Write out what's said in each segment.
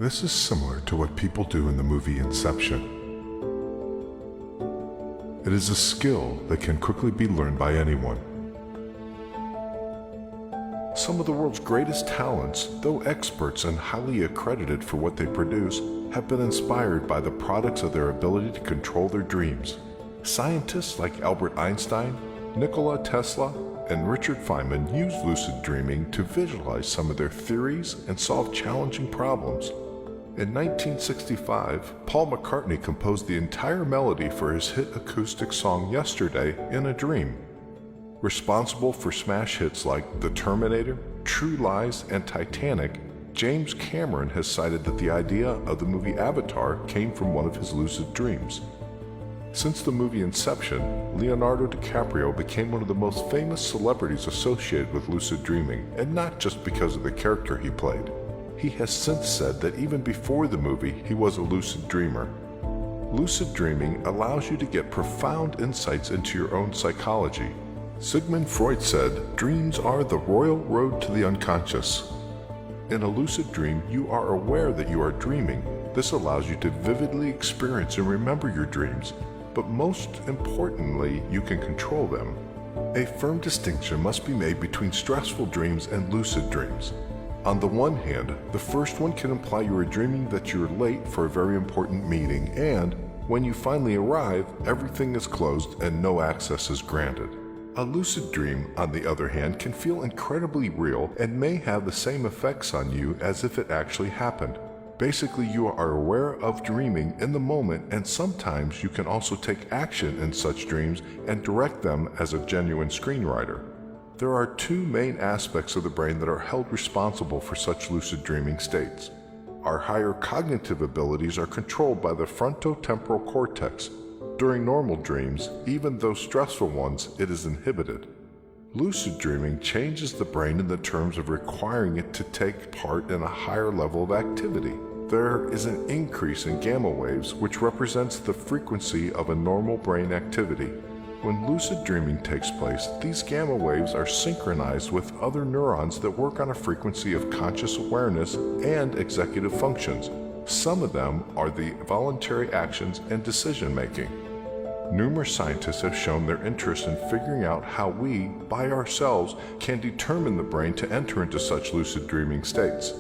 This is similar to what people do in the movie Inception. It is a skill that can quickly be learned by anyone. Some of the world's greatest talents, though experts and highly accredited for what they produce, have been inspired by the products of their ability to control their dreams. Scientists like Albert Einstein, Nikola Tesla, and Richard Feynman used lucid dreaming to visualize some of their theories and solve challenging problems. In 1965, Paul McCartney composed the entire melody for his hit acoustic song Yesterday in a Dream. Responsible for smash hits like The Terminator, True Lies, and Titanic, James Cameron has cited that the idea of the movie Avatar came from one of his lucid dreams. Since the movie Inception, Leonardo DiCaprio became one of the most famous celebrities associated with lucid dreaming, and not just because of the character he played. He has since said that even before the movie, he was a lucid dreamer. Lucid dreaming allows you to get profound insights into your own psychology. Sigmund Freud said, "Dreams are the royal road to the unconscious." In a lucid dream, you are aware that you are dreaming. This allows you to vividly experience and remember your dreams, but most importantly, you can control them. A firm distinction must be made between stressful dreams and lucid dreams. On the one hand, the first one can imply you are dreaming that you're late for a very important meeting, and when you finally arrive, everything is closed and no access is granted. A lucid dream, on the other hand, can feel incredibly real and may have the same effects on you as if it actually happened. Basically, you are aware of dreaming in the moment, and sometimes you can also take action in such dreams and direct them as a genuine screenwriter. There are two main aspects of the brain that are held responsible for such lucid dreaming states. Our higher cognitive abilities are controlled by the frontotemporal cortex. During normal dreams, even though stressful ones, it is inhibited. Lucid dreaming changes the brain in the terms of requiring it to take part in a higher level of activity. There is an increase in gamma waves, which represents the frequency of a normal brain activity. When lucid dreaming takes place, these gamma waves are synchronized with other neurons that work on a frequency of conscious awareness and executive functions. Some of them are the voluntary actions and decision-making. Numerous scientists have shown their interest in figuring out how we, by ourselves, can determine the brain to enter into such lucid dreaming states.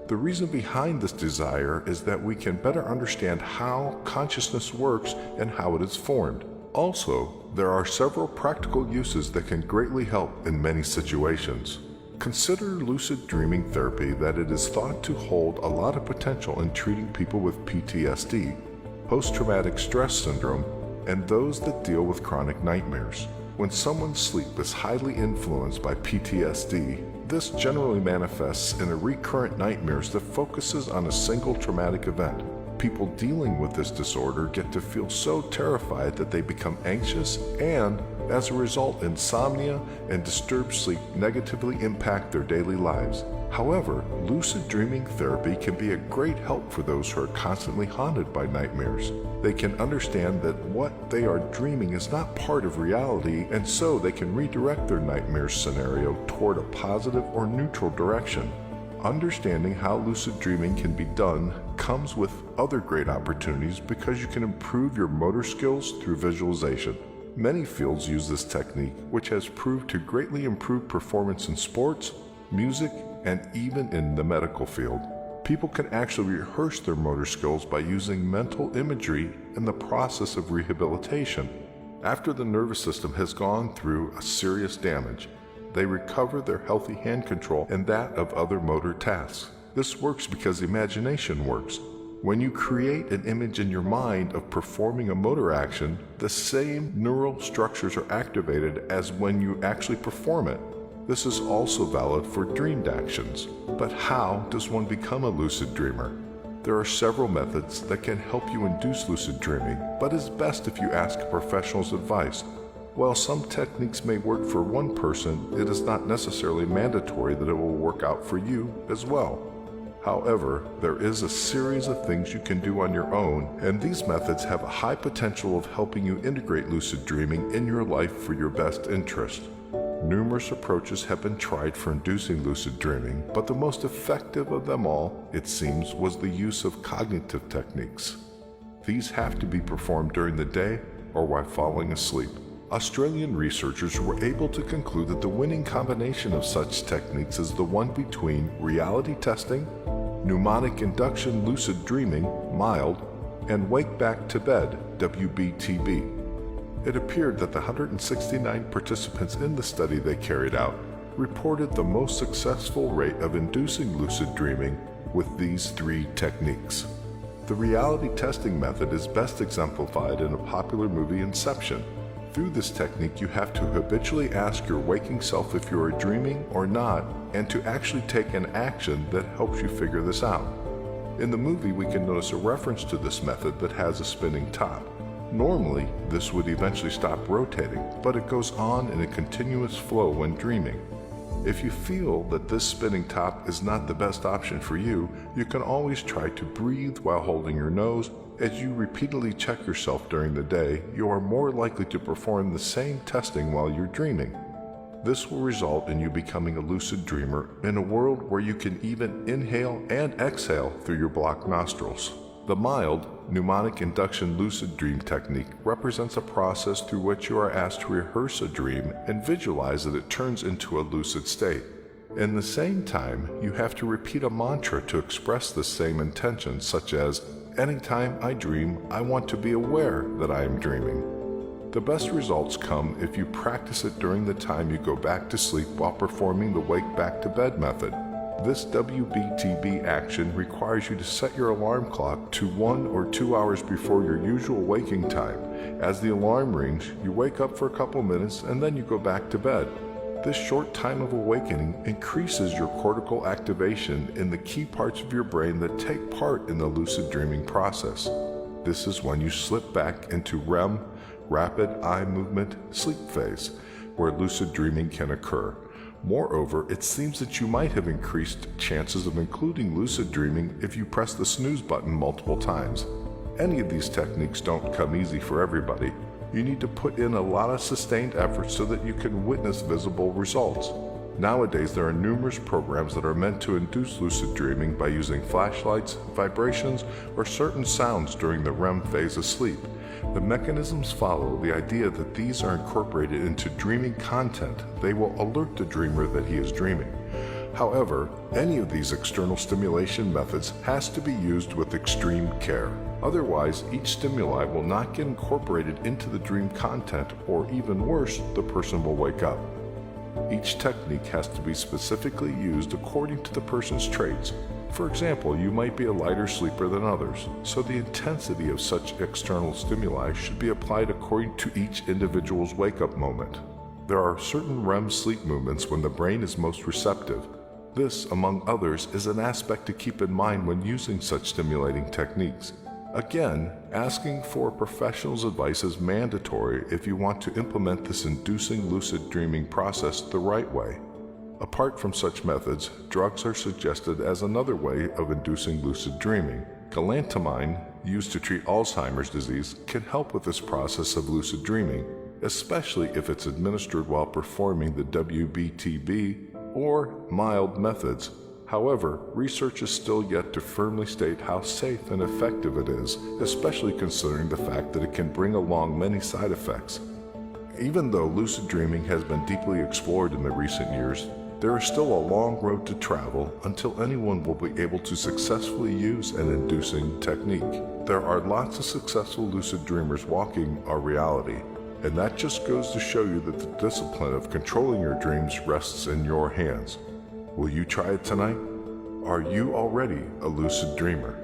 The reason behind this desire is that we can better understand how consciousness works and how it is formed. Also, there are several practical uses that can greatly help in many situations. Consider lucid dreaming therapy that it is thought to hold a lot of potential in treating people with PTSD, post-traumatic stress syndrome, and those that deal with chronic nightmares. When someone's sleep is highly influenced by PTSD, this generally manifests in a recurrent nightmares that focuses on a single traumatic event. People dealing with this disorder get to feel so terrified that they become anxious, and as a result, insomnia and disturbed sleep negatively impact their daily lives. However, lucid dreaming therapy can be a great help for those who are constantly haunted by nightmares. They can understand that what they are dreaming is not part of reality, and so they can redirect their nightmare scenario toward a positive or neutral direction. Understanding how lucid dreaming can be done comes with other great opportunities because you can improve your motor skills through visualization. Many fields use this technique, which has proved to greatly improve performance in sports, music, and even in the medical field. People can actually rehearse their motor skills by using mental imagery in the process of rehabilitation. After the nervous system has gone through a serious damage, they recover their healthy hand control and that of other motor tasks. This works because imagination works. When you create an image in your mind of performing a motor action, the same neural structures are activated as when you actually perform it. This is also valid for dreamed actions. But how does one become a lucid dreamer? There are several methods that can help you induce lucid dreaming, but it's best if you ask a professional's advice. While some techniques may work for one person, it is not necessarily mandatory that it will work out for you as well. However, there is a series of things you can do on your own, and these methods have a high potential of helping you integrate lucid dreaming in your life for your best interest. Numerous approaches have been tried for inducing lucid dreaming, but the most effective of them all, it seems, was the use of cognitive techniques. These have to be performed during the day or while falling asleep. Australian researchers were able to conclude that the winning combination of such techniques is the one between reality testing, mnemonic induction lucid dreaming, MILD, and wake back to bed, WBTB. It appeared that the 169 participants in the study they carried out reported the most successful rate of inducing lucid dreaming with these three techniques. The reality testing method is best exemplified in a popular movie, Inception. Through this technique, you have to habitually ask your waking self if you are dreaming or not, and to actually take an action that helps you figure this out. In the movie, we can notice a reference to this method that has a spinning top. Normally, this would eventually stop rotating, but it goes on in a continuous flow when dreaming. If you feel that this spinning top is not the best option for you, you can always try to breathe while holding your nose. As you repeatedly check yourself during the day, you are more likely to perform the same testing while you're dreaming. This will result in you becoming a lucid dreamer in a world where you can even inhale and exhale through your blocked nostrils. The MILD, mnemonic induction lucid dream technique, represents a process through which you are asked to rehearse a dream and visualize that it turns into a lucid state. In the same time, you have to repeat a mantra to express the same intention, such as, "Anytime I dream, I want to be aware that I am dreaming." The best results come if you practice it during the time you go back to sleep while performing the wake back to bed method. This WBTB action requires you to set your alarm clock to 1 or 2 hours before your usual waking time. As the alarm rings, you wake up for a couple minutes and then you go back to bed. This short time of awakening increases your cortical activation in the key parts of your brain that take part in the lucid dreaming process. This is when you slip back into REM, rapid eye movement, sleep phase, where lucid dreaming can occur. Moreover, it seems that you might have increased chances of including lucid dreaming if you press the snooze button multiple times. Any of these techniques don't come easy for everybody. You need to put in a lot of sustained effort so that you can witness visible results. Nowadays, there are numerous programs that are meant to induce lucid dreaming by using flashlights, vibrations, or certain sounds during the REM phase of sleep. The mechanisms follow the idea that these are incorporated into dreaming content. They will alert the dreamer that he is dreaming. However, any of these external stimulation methods has to be used with extreme care. Otherwise, each stimuli will not get incorporated into the dream content, or even worse, the person will wake up. Each technique has to be specifically used according to the person's traits. For example, you might be a lighter sleeper than others, so the intensity of such external stimuli should be applied according to each individual's wake-up moment. There are certain REM sleep movements when the brain is most receptive. This, among others, is an aspect to keep in mind when using such stimulating techniques. Again, asking for a professional's advice is mandatory if you want to implement this inducing lucid dreaming process the right way. Apart from such methods, drugs are suggested as another way of inducing lucid dreaming. Galantamine, used to treat Alzheimer's disease, can help with this process of lucid dreaming, especially if it's administered while performing the WBTB or MILD methods. However, research is still yet to firmly state how safe and effective it is, especially considering the fact that it can bring along many side effects. Even though lucid dreaming has been deeply explored in the recent years, there is still a long road to travel until anyone will be able to successfully use an inducing technique. There are lots of successful lucid dreamers walking our reality, and that just goes to show you that the discipline of controlling your dreams rests in your hands. Will you try it tonight? Are you already a lucid dreamer?